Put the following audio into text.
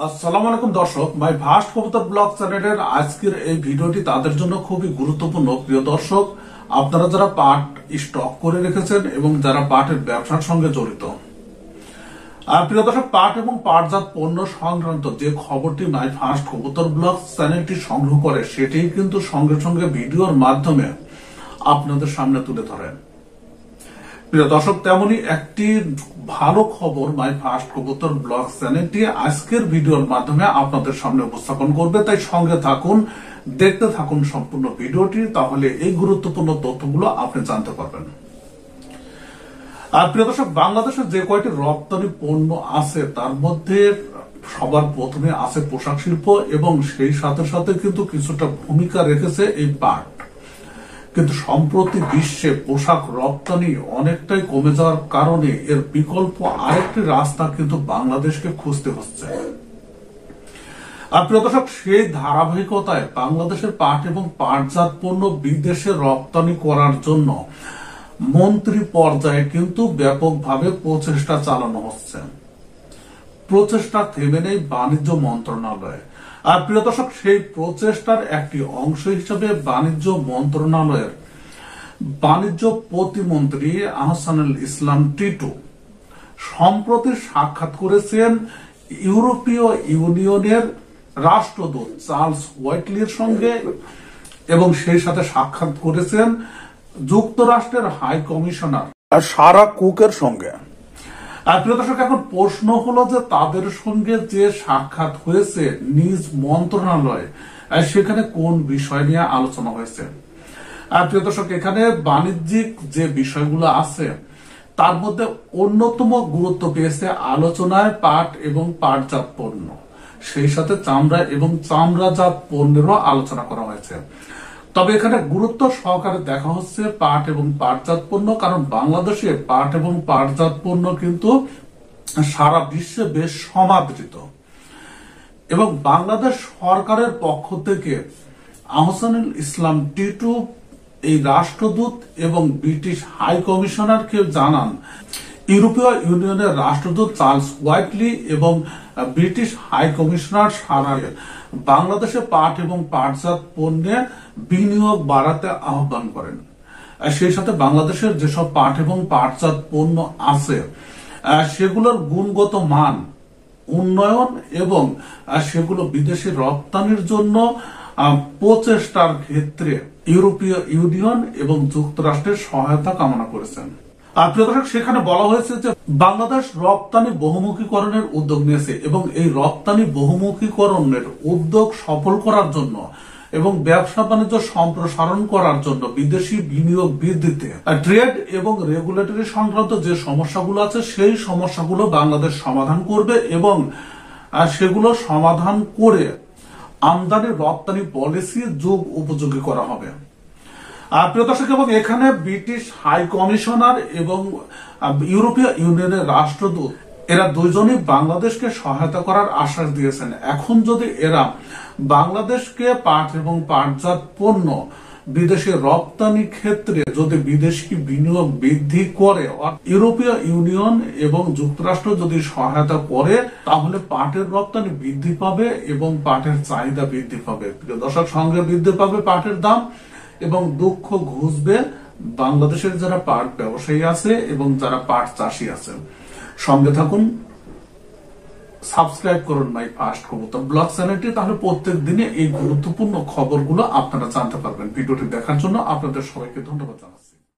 আসসালামু আলাইকুম দর্শক, মাই ভাস্ট কবুতর ব্লগ চ্যানেলের আজকের এই ভিডিওটি তাদের জন্য খুবই গুরুত্বপূর্ণ। প্রিয় দর্শক, আপনারা যারা পাট স্টক করে রেখেছেন এবং যারা পাটের ব্যবসার সঙ্গে জড়িত, প্রিয় দর্শক, পাট এবং পাটজাত পণ্য সংক্রান্ত যে খবরটি মাই ভাস্ট কবুতর ব্লগ চ্যানেলটি সংগ্রহ করে সেটি কিন্তু সঙ্গে সঙ্গে ভিডিওর মাধ্যমে আপনাদের সামনে তুলে ধরেন। প্রিয় দর্শক, তেমনি একটি ভালো খবর মাই ফার্স্ট কবুতর ব্লগ চ্যানেলটি আজকের ভিডিওর মাধ্যমে আপনাদের সামনে উপস্থাপন করবে, তাই সঙ্গে থাকুন, দেখতে থাকুন সম্পূর্ণ ভিডিওটি, তাহলে এই গুরুত্বপূর্ণ তথ্যগুলো আপনি জানতে পারবেন। আর প্রিয় দর্শক, বাংলাদেশের যে কয়টি রপ্তানি পণ্য আছে তার মধ্যে সবার প্রথমে আছে পোশাক শিল্প, এবং সেই সাথে সাথে কিন্তু কিছুটা ভূমিকা রেখেছে এই পাট। কিন্তু সম্প্রতি বিশ্বে পোশাক রপ্তানি অনেকটাই কমে যাওয়ার কারণে এর বিকল্প আরেকটি রাস্তা কিন্তু বাংলাদেশকে খুঁজতে হচ্ছে। আর প্রিয় দর্শক, সেই ধারাবাহিকতায় বাংলাদেশের পাট এবং পাটজাত পণ্য বিদেশে রপ্তানি করার জন্য মন্ত্রী পর্যায়ে কিন্তু ব্যাপকভাবে প্রচেষ্টা চালানো হচ্ছে। প্রচেষ্টা থেমে নেই বাণিজ্য মন্ত্রণালয়ে। আর প্রিয় দর্শক, সেই প্রচেষ্টার একটি অংশ হিসেবে বাণিজ্য মন্ত্রণালয়ের বাণিজ্য প্রতিমন্ত্রী আহসানুল ইসলাম টিটু সম্প্রতি সাক্ষাৎ করেছেন ইউরোপীয় ইউনিয়নের রাষ্ট্রদূত চার্লস হোয়াইটলির সঙ্গে, এবং সেই সাথে সাক্ষাৎ করেছেন যুক্তরাষ্ট্রের হাই কমিশনার সারা কুকের সঙ্গে। আর প্রিয় দর্শক, এখন প্রশ্ন হলো যে তাদের সঙ্গে যে সাক্ষাৎ হয়েছে নিজ মন্ত্রণালয়, সেখানে কোন বিষয় নিয়ে আলোচনা হয়েছে। আর প্রিয় দর্শক, এখানে বাণিজ্যিক যে বিষয়গুলো আছে তার মধ্যে অন্যতম গুরুত্ব পেয়েছে আলোচনায় পাট এবং পাটজাত পণ্য, সেই সাথে চামড়া এবং চামড়াজাত পণ্যেরও আলোচনা করা হয়েছে। তবে এখানে গুরুত্ব সহকারে দেখা হচ্ছে পাট এবং পাটজাত পণ্য, কারণ বাংলাদেশে পাট এবং পাটজাত পণ্য কিন্তু সারা বিশ্বে বেশ সমাদৃত, এবং বাংলাদেশ সরকারের পক্ষ থেকে আহসানুল ইসলাম টিটু এই রাষ্ট্রদূত এবং ব্রিটিশ হাই কমিশনারকে জানান ইউরোপীয় ইউনিয়নের রাষ্ট্রদূত চার্লস হোয়াইটলি এবং ব্রিটিশ হাই কমিশনার সারা বাংলাদেশে পাট এবং পাটজাত পণ্যে বিনিয়োগ বাড়াতে আহ্বান করেন। সেই সাথে বাংলাদেশের যেসব পাট এবং পাটজাত পণ্য আছে সেগুলোর গুণগত মান উন্নয়ন এবং সেগুলো বিদেশে রপ্তানির জন্য প্রচেষ্টার ক্ষেত্রে ইউরোপীয় ইউনিয়ন এবং যুক্তরাষ্ট্রের সহায়তা কামনা করেছেন। আর প্রিয় দর্শক, সেখানে বলা হয়েছে যে বাংলাদেশ রপ্তানি বহুমুখীকরণের উদ্যোগ নিয়েছে, এবং এই রপ্তানি বহুমুখীকরণের উদ্যোগ সফল করার জন্য এবং ব্যবসা বাণিজ্য সম্প্রসারণ করার জন্য বিদেশি বিনিয়োগ বৃদ্ধিতে ট্রেড এবং রেগুলেটরি সংক্রান্ত যে সমস্যাগুলো আছে সেই সমস্যাগুলো বাংলাদেশ সমাধান করবে, এবং সেগুলো সমাধান করে আমদানি রপ্তানি পলিসি যুগ উপযোগী করা হবে। প্রিয় দর্শক, এবং এখানে ব্রিটিশ হাই কমিশনার এবং ইউরোপীয় ইউনিয়নের রাষ্ট্রদূত এরা দুইজনই বাংলাদেশকে সহায়তা করার আশ্বাস দিয়েছেন। এখন যদি এরা বাংলাদেশকে পাট এবং পাটজাত পণ্য বিদেশে রপ্তানি ক্ষেত্রে যদি বিদেশি বিনিয়োগ বৃদ্ধি করে, ইউরোপীয় ইউনিয়ন এবং যুক্তরাষ্ট্র যদি সহায়তা করে, তাহলে পাটের রপ্তানি বৃদ্ধি পাবে এবং পাটের চাহিদা বৃদ্ধি পাবে। প্রিয় দর্শক, সঙ্গে বৃদ্ধি পাবে পাটের দাম, এবং দুঃখ ঘুচবে বাংলাদেশের যারা পাট ব্যবসায়ী আছে এবং যারা পাট চাষী আছে। সঙ্গে থাকুন, সাবস্ক্রাইব করুন মাই ফার্স্ট কবুতর ব্লগ চ্যানেলটি, তাহলে প্রত্যেক দিনে এই গুরুত্বপূর্ণ খবরগুলো আপনারা জানতে পারবেন। ভিডিওটি দেখার জন্য আপনাদের সবাইকে ধন্যবাদ জানাচ্ছি।